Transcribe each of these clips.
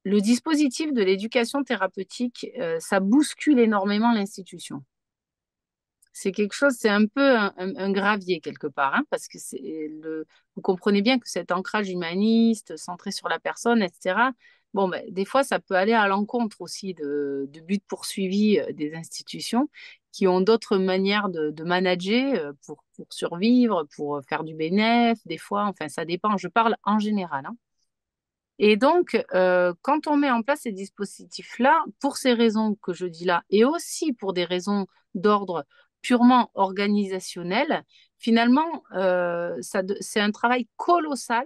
le dispositif de l'éducation thérapeutique, ça bouscule énormément l'institution. C'est quelque chose, c'est un peu un gravier quelque part, hein, parce que vous comprenez bien que cet ancrage humaniste, centré sur la personne, etc., bon, ben, des fois, ça peut aller à l'encontre aussi de buts poursuivis des institutions qui ont d'autres manières de manager pour survivre, pour faire du bénéfice, des fois, enfin, ça dépend, je parle en général, hein. Et donc, quand on met en place ces dispositifs-là, pour ces raisons que je dis là, et aussi pour des raisons d'ordre purement organisationnel, finalement, c'est un travail colossal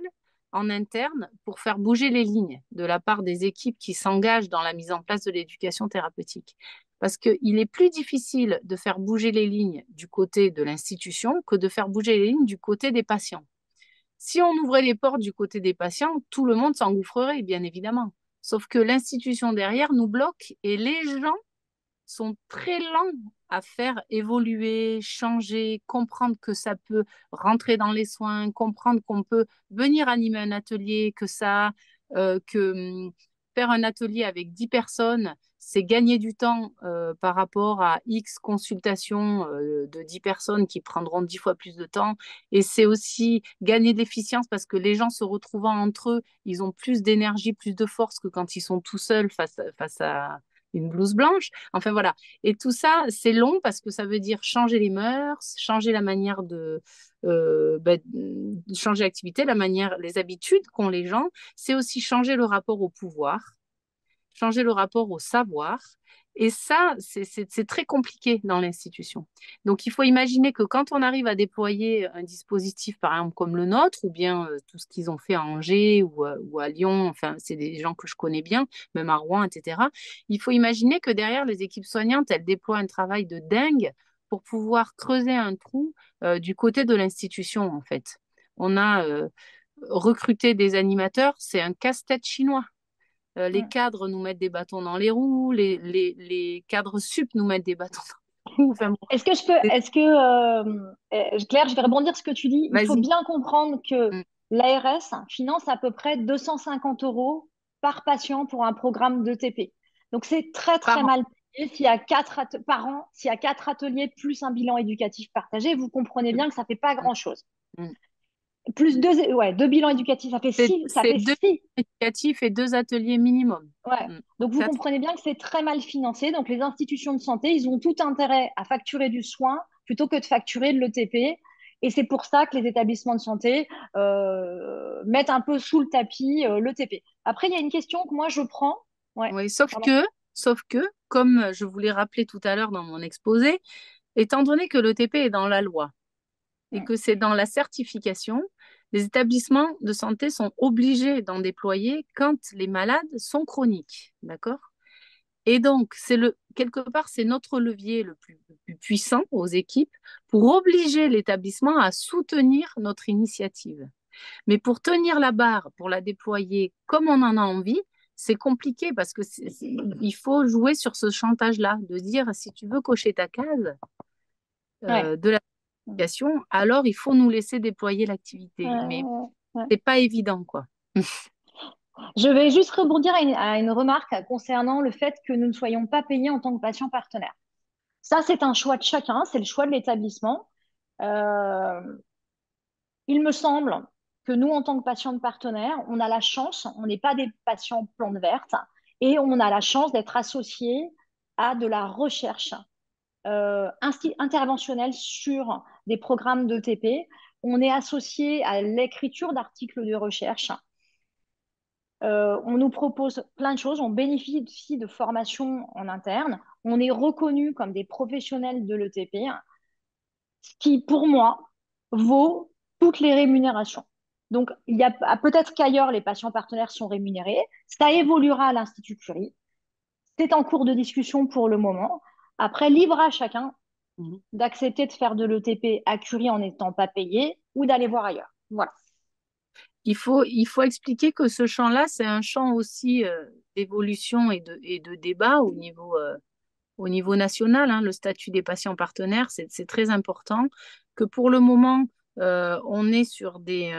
en interne pour faire bouger les lignes de la part des équipes qui s'engagent dans la mise en place de l'éducation thérapeutique. Parce qu'il est plus difficile de faire bouger les lignes du côté de l'institution que de faire bouger les lignes du côté des patients. Si on ouvrait les portes du côté des patients, tout le monde s'engouffrerait, bien évidemment. Sauf que l'institution derrière nous bloque et les gens sont très lents à faire évoluer, changer, comprendre que ça peut rentrer dans les soins, comprendre qu'on peut venir animer un atelier, que faire un atelier avec 10 personnes, c'est gagner du temps par rapport à X consultations de 10 personnes qui prendront 10 fois plus de temps. Et c'est aussi gagner de l'efficience parce que les gens se retrouvant entre eux, ils ont plus d'énergie, plus de force que quand ils sont tout seuls face à une blouse blanche. Enfin voilà. Et tout ça, c'est long parce que ça veut dire changer les mœurs, changer la manière de changer l'activité, la manière, les habitudes qu'ont les gens. C'est aussi changer le rapport au pouvoir, changer le rapport au savoir. Et ça, c'est très compliqué dans l'institution. Donc, il faut imaginer que quand on arrive à déployer un dispositif, par exemple, comme le nôtre, ou bien tout ce qu'ils ont fait à Angers ou à Lyon, enfin, c'est des gens que je connais bien, même à Rouen, etc., il faut imaginer que derrière, les équipes soignantes, elles déploient un travail de dingue pour pouvoir creuser un trou du côté de l'institution, en fait. On a recruté des animateurs, c'est un casse-tête chinois. Les Mm. cadres nous mettent des bâtons dans les roues, les cadres sup nous mettent des bâtons dans les roues. Enfin, bon, Claire, je vais rebondir sur ce que tu dis. Il faut vas-y. bien comprendre que Mm. l'ARS finance à peu près 250 euros par patient pour un programme de TP. Donc, c'est très, Par très an. mal payé par an, s'il y a 4 ateliers plus un bilan éducatif partagé. Vous comprenez Mm. bien que ça fait pas Mm. grand-chose. Mm. Plus deux bilans éducatifs, ça C'est fait deux six. éducatifs et deux ateliers minimum. Ouais. Mm. Donc vous Quatre. comprenez bien que c'est très mal financé. Donc les institutions de santé, ils ont tout intérêt à facturer du soin plutôt que de facturer de l'ETP. Et c'est pour ça que les établissements de santé mettent un peu sous le tapis l'ETP. Après, il y a une question que moi je prends. Ouais, Oui, pardon. sauf que, comme je vous l'ai rappelé tout à l'heure dans mon exposé, étant donné que le TP est dans la loi et Hmm. que c'est dans la certification, les établissements de santé sont obligés d'en déployer quand les malades sont chroniques. D'accord? Et donc, quelque part, c'est notre levier le plus puissant aux équipes pour obliger l'établissement à soutenir notre initiative. Mais pour tenir la barre, pour la déployer comme on en a envie, c'est compliqué parce que il faut jouer sur ce chantage-là, de dire si tu veux cocher ta case Ouais. de l'application, alors il faut nous laisser déployer Ouais, l'activité. Mais ouais, ouais. c'est pas évident, quoi. Je vais juste rebondir à une remarque concernant le fait que nous ne soyons pas payés en tant que patient partenaire. Ça, c'est un choix de chacun, c'est le choix de l'établissement. Euh, Il me semble que nous, en tant que patients de partenaire, on a la chance, on n'est pas des patients plantes vertes, et on a la chance d'être associés à de la recherche interventionnelle sur des programmes de TP. On est associé à l'écriture d'articles de recherche. On nous propose plein de choses, on bénéficie de formations en interne, on est reconnu comme des professionnels de l'ETP, ce qui, pour moi, vaut toutes les rémunérations. Donc, il y a peut-être qu'ailleurs, les patients partenaires sont rémunérés. Ça évoluera à l'Institut Curie. C'est en cours de discussion pour le moment. Après, libre à chacun Mhm. d'accepter de faire de l'ETP à Curie en n'étant pas payé ou d'aller voir ailleurs. Voilà. Il faut expliquer que ce champ-là, c'est un champ aussi d'évolution et de débat au niveau national, hein, le statut des patients partenaires, c'est très important. Que pour le moment, on est sur des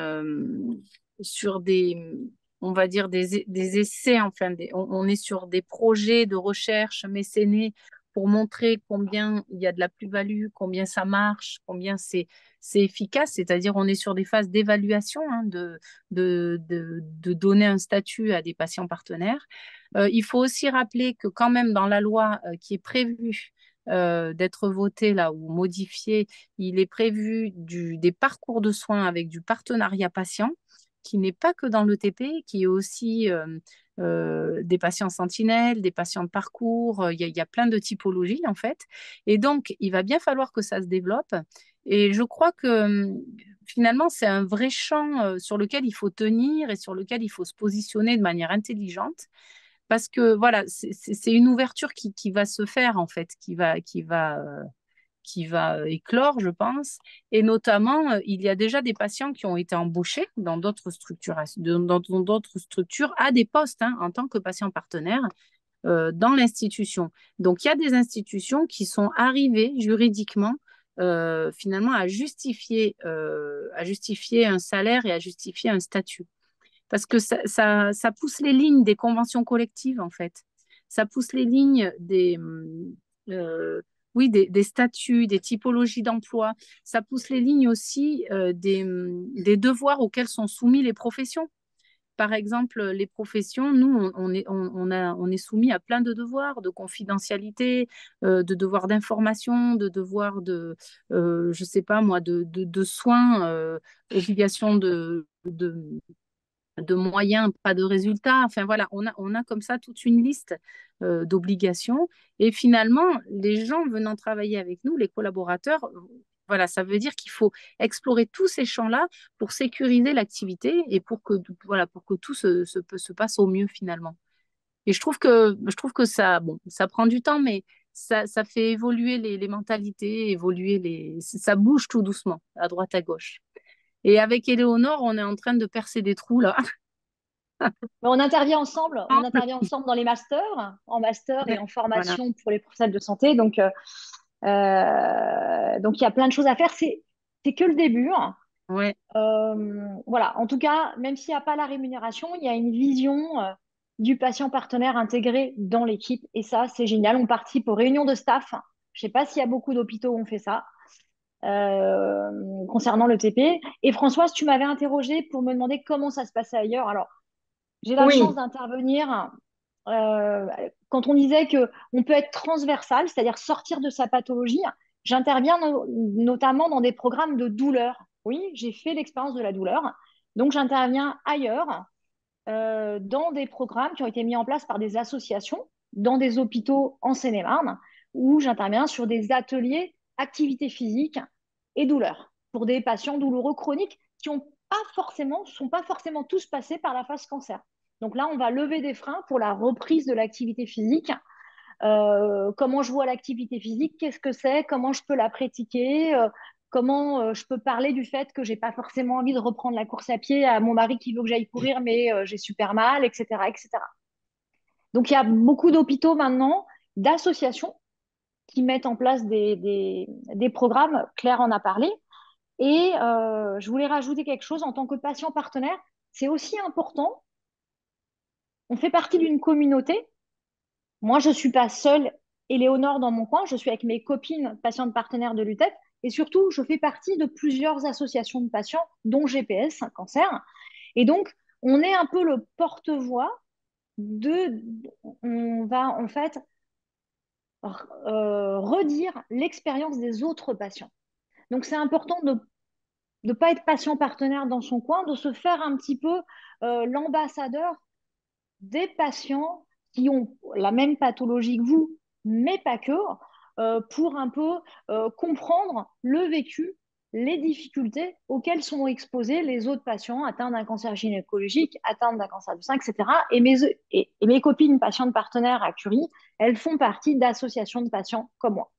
on va dire, des essais, enfin, on est sur des projets de recherche mécénés pour montrer combien il y a de la plus-value, combien ça marche, combien c'est efficace, c'est-à-dire on est sur des phases d'évaluation hein, de donner un statut à des patients partenaires. Il faut aussi rappeler que quand même dans la loi qui est prévue d'être votée là ou modifiée, il est prévu des parcours de soins avec du partenariat patient qui n'est pas que dans l'ETP, qui est aussi des patients sentinelles, des patients de parcours. Il y a plein de typologies en fait. Et donc, il va bien falloir que ça se développe. Et je crois que finalement, c'est un vrai champ sur lequel il faut tenir et sur lequel il faut se positionner de manière intelligente. Parce que voilà, c'est une ouverture qui va se faire en fait, qui va éclore, je pense. Et notamment, il y a déjà des patients qui ont été embauchés dans d'autres structures, dans d'autres structures à des postes hein, en tant que patients partenaires dans l'institution. Donc, il y a des institutions qui sont arrivées juridiquement finalement à justifier un salaire et à justifier un statut. Parce que ça pousse les lignes des conventions collectives, en fait. Ça pousse les lignes euh, oui, des statuts, des typologies d'emploi. Ça pousse les lignes aussi des devoirs auxquels sont soumis les professions. Par exemple, les professions, nous, on est soumis à plein de devoirs de confidentialité, de devoirs d'information, de devoirs je sais pas moi, de soins, obligation de moyens, pas de résultats. Enfin voilà, on a comme ça toute une liste d'obligations. Et finalement, les gens venant travailler avec nous, les collaborateurs, voilà, ça veut dire qu'il faut explorer tous ces champs-là pour sécuriser l'activité et voilà, pour que tout se passe au mieux finalement. Et je trouve que ça, bon, ça prend du temps, mais ça fait évoluer les mentalités, ça bouge tout doucement, à droite, à gauche. Et avec Éléonore, on est en train de percer des trous là. On intervient ensemble dans les masters, en master et Ouais, en voilà. formation pour les professionnels de santé. Donc il y a plein de choses à faire. C'est que le début, hein. Ouais, Voilà. En tout cas, même s'il n'y a pas la rémunération, il y a une vision du patient partenaire intégré dans l'équipe. Et ça, c'est génial. On participe aux réunions de staff. Je ne sais pas s'il y a beaucoup d'hôpitaux où on fait ça concernant le TP. Et Françoise, tu m'avais interrogé pour me demander comment ça se passait ailleurs. Alors, j'ai la chance oui, d'intervenir euh, quand on disait que on peut être transversal, c'est-à-dire sortir de sa pathologie. J'interviens notamment dans des programmes de douleur. Oui, j'ai fait l'expérience de la douleur. Donc, j'interviens ailleurs dans des programmes qui ont été mis en place par des associations, dans des hôpitaux en Seine-et-Marne, où j'interviens sur des ateliers activité physique et douleur pour des patients douloureux chroniques qui sont pas forcément tous passés par la phase cancer. Donc là, on va lever des freins pour la reprise de l'activité physique. Comment je vois l'activité physique, qu'est-ce que c'est, comment je peux la pratiquer, comment je peux parler du fait que j'ai pas forcément envie de reprendre la course à pied à mon mari qui veut que j'aille courir, mais j'ai super mal, etc., etc. Donc il y a beaucoup d'hôpitaux maintenant, d'associations qui mettent en place des programmes. Claire en a parlé. Et je voulais rajouter quelque chose en tant que patient partenaire. C'est aussi important. On fait partie d'une communauté. Moi, je ne suis pas seule, Éléonore, dans mon coin. Je suis avec mes copines patientes partenaires de l'UTEP. Et surtout, je fais partie de plusieurs associations de patients, dont GPS, un cancer. Et donc, on est un peu le porte-voix de. On va en fait redire l'expérience des autres patients. Donc, c'est important de ne pas être patient partenaire dans son coin, de se faire un petit peu l'ambassadeur des patients qui ont la même pathologie que vous, mais pas que, pour un peu comprendre le vécu, les difficultés auxquelles sont exposés les autres patients atteints d'un cancer gynécologique, atteints d'un cancer du sein, etc. Et mes copines patientes partenaires à Curie, elles font partie d'associations de patients comme moi.